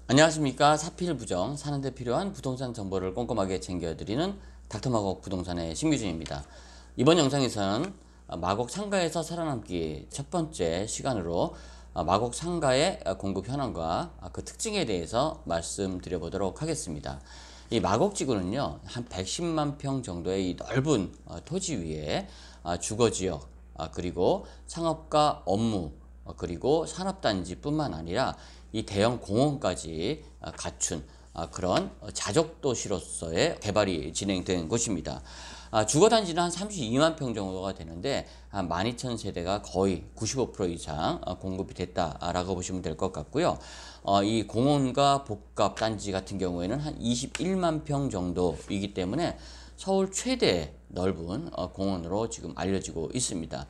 안녕하십니까. 사필부정, 사는데 필요한 부동산 정보를 꼼꼼하게 챙겨드리는 닥터마곡 부동산의 신규진입니다. 이번 영상에서는 마곡 상가에서 살아남기 첫 번째 시간으로 마곡 상가의 공급 현황과 그 특징에 대해서 말씀드려보도록 하겠습니다. 이 마곡지구는요, 한 110만 평 정도의 이 넓은 토지 위에 주거지역, 그리고 상업과 업무, 그리고 산업단지뿐만 아니라 이 대형 공원까지 갖춘 그런 자족도시로서의 개발이 진행된 곳입니다. 주거단지는 한 32만 평 정도가 되는데 한 12,000세대가 거의 95% 이상 공급이 됐다라고 보시면 될 것 같고요. 이 공원과 복합단지 같은 경우에는 한 21만 평 정도이기 때문에 서울 최대 넓은 공원으로 지금 알려지고 있습니다.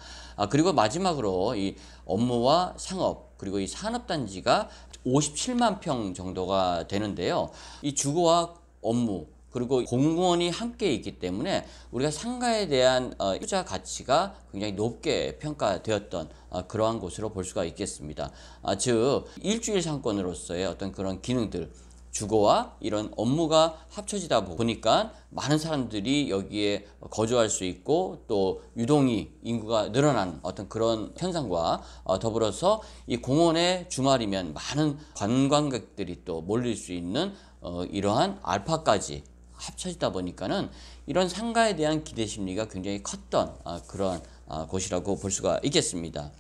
그리고 마지막으로 이 업무와 상업 그리고 이 산업단지가 57만 평 정도가 되는데요. 이 주거와 업무 그리고 공원이 함께 있기 때문에 우리가 상가에 대한 투자 가치가 굉장히 높게 평가되었던 그러한 곳으로 볼 수가 있겠습니다. 즉 일주일 상권으로서의 어떤 그런 기능들, 주거와 이런 업무가 합쳐지다 보니까 많은 사람들이 여기에 거주할 수 있고 또 유동이 인구가 늘어난 어떤 그런 현상과 더불어서 이 공원에 주말이면 많은 관광객들이 또 몰릴 수 있는 이러한 알파까지 합쳐지다 보니까는 이런 상가에 대한 기대 심리가 굉장히 컸던 그런 곳이라고 볼 수가 있겠습니다.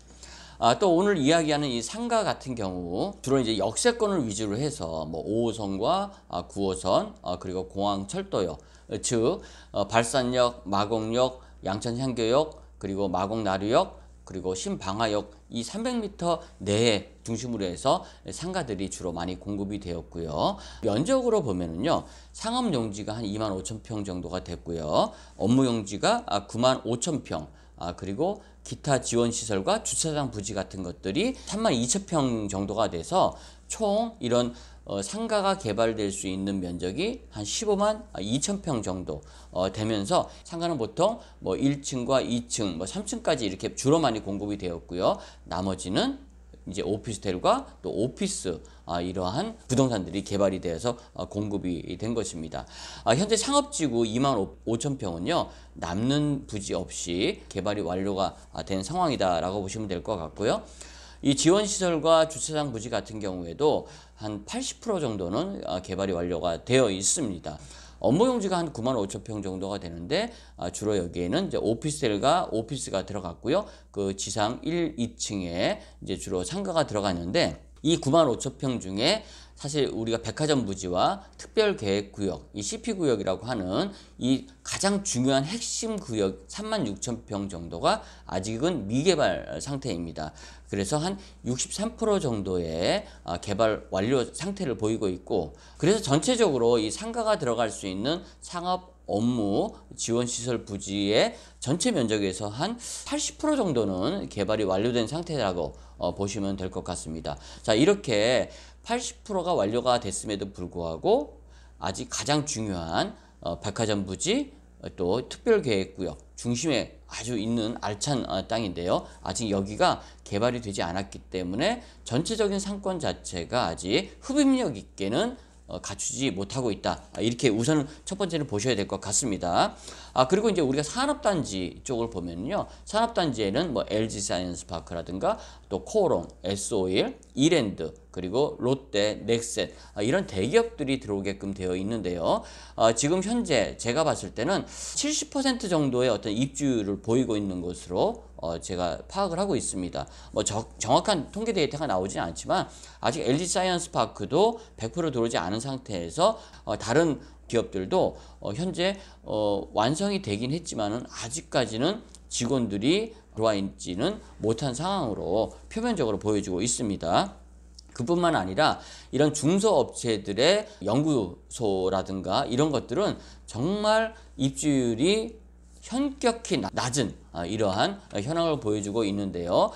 또 오늘 이야기하는 이 상가 같은 경우 주로 이제 역세권을 위주로 해서 뭐 5호선과 9호선 그리고 공항철도역 즉 발산역, 마곡역, 양천향교역 그리고 마곡나루역 그리고 신방화역 이 300m 내에 중심으로 해서 상가들이 주로 많이 공급이 되었고요. 면적으로 보면은요, 상업 용지가 한 2만 5천 평 정도가 됐고요. 업무 용지가 9만 5천 평, 그리고 기타 지원 시설과 주차장 부지 같은 것들이 3만 2천 평 정도가 돼서 총 이런 상가가 개발될 수 있는 면적이 한 15만 2천 평 정도 되면서 상가는 보통 뭐 1층과 2층, 뭐 3층까지 이렇게 주로 많이 공급이 되었고요. 나머지는 이제 오피스텔과 또 오피스 이러한 부동산들이 개발이 되어서 공급이 된 것입니다. 현재 상업지구 2만 5천 평은요 남는 부지 없이 개발이 완료가 된 상황이다라고 보시면 될 것 같고요. 이 지원시설과 주차장 부지 같은 경우에도 한 80% 정도는 개발이 완료가 되어 있습니다. 업무 용지가 한 9만 5천 평 정도가 되는데 주로 여기에는 이제 오피스텔과 오피스가 들어갔고요. 그 지상 1, 2층에 이제 주로 상가가 들어갔는데 이 9만 5천 평 중에 사실 우리가 백화점 부지와 특별계획구역, 이 CP구역이라고 하는 이 가장 중요한 핵심 구역 3만 6천 평 정도가 아직은 미개발 상태입니다. 그래서 한 63% 정도의 개발 완료 상태를 보이고 있고, 그래서 전체적으로 이 상가가 들어갈 수 있는 상업 업무 지원시설 부지의 전체 면적에서 한 80% 정도는 개발이 완료된 상태라고 보시면 될 것 같습니다. 자, 이렇게 80%가 완료가 됐음에도 불구하고 아직 가장 중요한 백화점 부지 또 특별계획구역 중심에 아주 있는 알찬 땅인데요. 아직 여기가 개발이 되지 않았기 때문에 전체적인 상권 자체가 아직 흡입력 있게는 갖추지 못하고 있다. 이렇게 우선 첫 번째는 보셔야 될 것 같습니다. 그리고 이제 우리가 산업단지 쪽을 보면요. 산업단지에는 뭐 LG 사이언스 파크라든가 또 코오롱, S-오일, 이랜드, 그리고 롯데, 넥센 이런 대기업들이 들어오게끔 되어 있는데요. 지금 현재 제가 봤을 때는 70% 정도의 어떤 입주율을 보이고 있는 것으로 제가 파악을 하고 있습니다. 뭐 정확한 통계 데이터가 나오진 않지만 아직 LG 사이언스 파크도 100% 들어오지 않은 상태에서 다른 기업들도 현재 완성이 되긴 했지만은 아직까지는 직원들이 들어와 있지는 못한 상황으로 표면적으로 보여지고 있습니다. 그뿐만 아니라 이런 중소업체들의 연구소라든가 이런 것들은 정말 입주율이 현격히 낮은 이러한 현황을 보여주고 있는데요.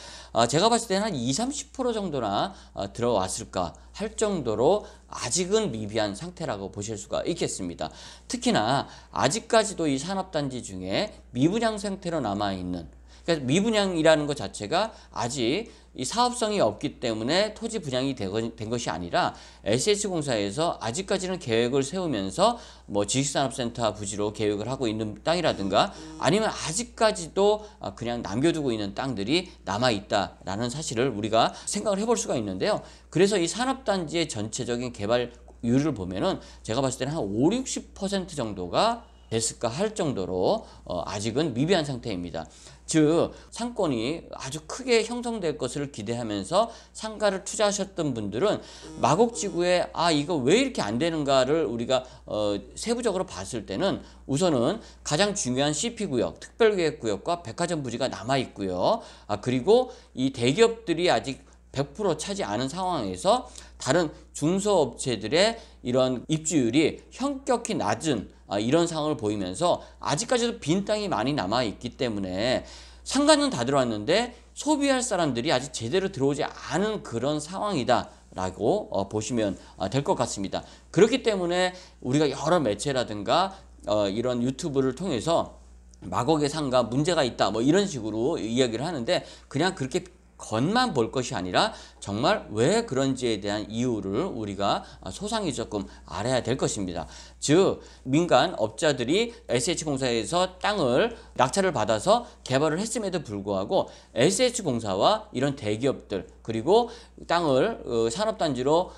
제가 봤을 때는 한 20-30% 정도나 들어왔을까 할 정도로 아직은 미비한 상태라고 보실 수가 있겠습니다. 특히나 아직까지도 이 산업단지 중에 미분양 상태로 남아있는 그러니까 미분양이라는 것 자체가 아직 이 사업성이 없기 때문에 토지 분양이 된 것이 아니라 SH공사에서 아직까지는 계획을 세우면서 뭐 지식산업센터 부지로 계획을 하고 있는 땅이라든가 아니면 아직까지도 그냥 남겨두고 있는 땅들이 남아있다라는 사실을 우리가 생각을 해볼 수가 있는데요. 그래서 이 산업단지의 전체적인 개발률을 보면은 제가 봤을 때는 한 5, 60% 정도가 됐을까 할 정도로 아직은 미비한 상태입니다. 즉 상권이 아주 크게 형성될 것을 기대하면서 상가를 투자하셨던 분들은 마곡지구에 이거 왜 이렇게 안 되는가를 우리가 세부적으로 봤을 때는 우선은 가장 중요한 CP구역, 특별계획구역과 백화점 부지가 남아있고요. 그리고 이 대기업들이 아직 100% 차지 않은 상황에서 다른 중소업체들의 이런 입주율이 현격히 낮은 이런 상황을 보이면서 아직까지도 빈 땅이 많이 남아있기 때문에 상가는 다 들어왔는데 소비할 사람들이 아직 제대로 들어오지 않은 그런 상황이다라고 보시면 될 것 같습니다. 그렇기 때문에 우리가 여러 매체라든가 이런 유튜브를 통해서 마곡의 상가 문제가 있다 뭐 이런 식으로 이야기를 하는데 그냥 그렇게 겉만 볼 것이 아니라 정말 왜 그런지에 대한 이유를 우리가 소상히 조금 알아야 될 것입니다. 즉 민간 업자들이 SH공사에서 땅을 낙찰을 받아서 개발을 했음에도 불구하고 SH공사와 이런 대기업들 그리고 땅을 산업단지로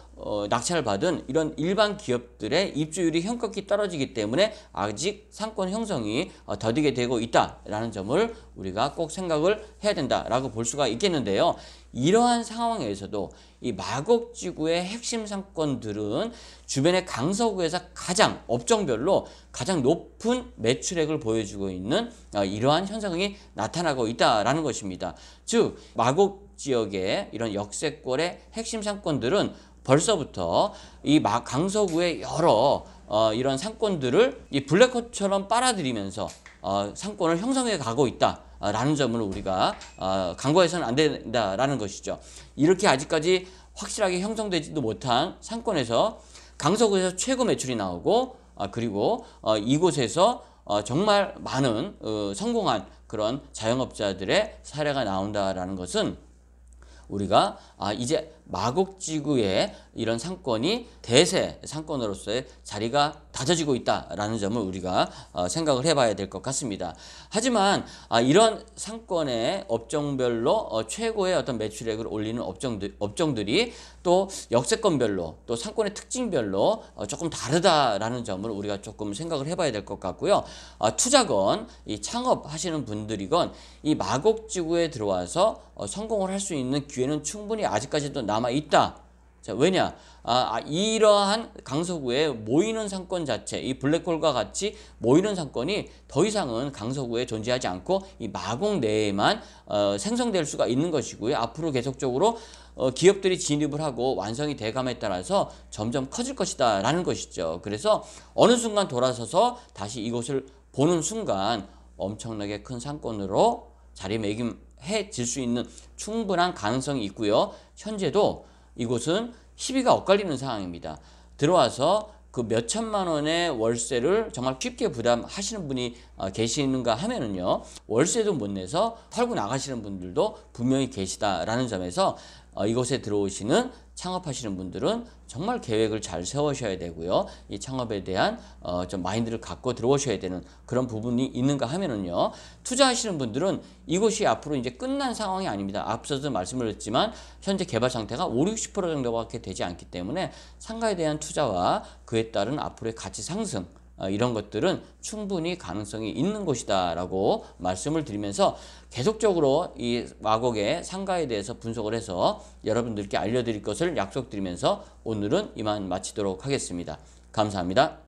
낙찰을 받은 이런 일반 기업들의 입주율이 현격히 떨어지기 때문에 아직 상권 형성이 더디게 되고 있다라는 점을 우리가 꼭 생각을 해야 된다라고 볼 수가 있겠는데요. 이러한 상황에서도 이 마곡지구의 핵심 상권들은 주변의 강서구에서 가장 업종별로 가장 높은 매출액을 보여주고 있는 이러한 현상이 나타나고 있다라는 것입니다. 즉 마곡 지역의 이런 역세권의 핵심 상권들은 벌써부터 이 강서구의 여러 이런 상권들을 이 블랙홀처럼 빨아들이면서 상권을 형성해 가고 있다라는 점을 우리가 간과해서는 안 된다라는 것이죠. 이렇게 아직까지 확실하게 형성되지도 못한 상권에서 강서구에서 최고 매출이 나오고 그리고 이곳에서 정말 많은 성공한 그런 자영업자들의 사례가 나온다라는 것은 우리가 이제 마곡지구의 이런 상권이 대세 상권으로서의 자리가 다져지고 있다라는 점을 우리가 생각을 해봐야 될 것 같습니다. 하지만 이런 상권의 업종별로 최고의 어떤 매출액을 올리는 업종들이 또 역세권별로 또 상권의 특징별로 조금 다르다라는 점을 우리가 조금 생각을 해봐야 될 것 같고요. 투자건, 이 창업하시는 분들이건 이 마곡지구에 들어와서 성공을 할 수 있는 기회는 충분히 아직까지도 남아 있다. 자, 왜냐? 이러한 강서구에 모이는 상권 자체, 이 블랙홀과 같이 모이는 상권이 더 이상은 강서구에 존재하지 않고 이 마곡 내에만 생성될 수가 있는 것이고요. 앞으로 계속적으로 기업들이 진입을 하고 완성이 돼감에 따라서 점점 커질 것이다 라는 것이죠. 그래서 어느 순간 돌아서서 다시 이곳을 보는 순간 엄청나게 큰 상권으로 자리매김해질 수 있는 충분한 가능성이 있고요. 현재도 이곳은 시비가 엇갈리는 상황입니다. 들어와서 그 몇 천만 원의 월세를 정말 쉽게 부담하시는 분이 계시는가 하면은요, 월세도 못 내서 털고 나가시는 분들도 분명히 계시다라는 점에서 이곳에 들어오시는 창업하시는 분들은 정말 계획을 잘 세우셔야 되고요. 이 창업에 대한 좀 마인드를 갖고 들어오셔야 되는 그런 부분이 있는가 하면은요, 투자하시는 분들은 이곳이 앞으로 이제 끝난 상황이 아닙니다. 앞서도 말씀을 했지만 현재 개발 상태가 5, 60% 정도밖에 되지 않기 때문에 상가에 대한 투자와 그에 따른 앞으로의 가치 상승 이런 것들은 충분히 가능성이 있는 곳이다 라고 말씀을 드리면서 계속적으로 이 마곡의 상가에 대해서 분석을 해서 여러분들께 알려드릴 것을 약속드리면서 오늘은 이만 마치도록 하겠습니다. 감사합니다.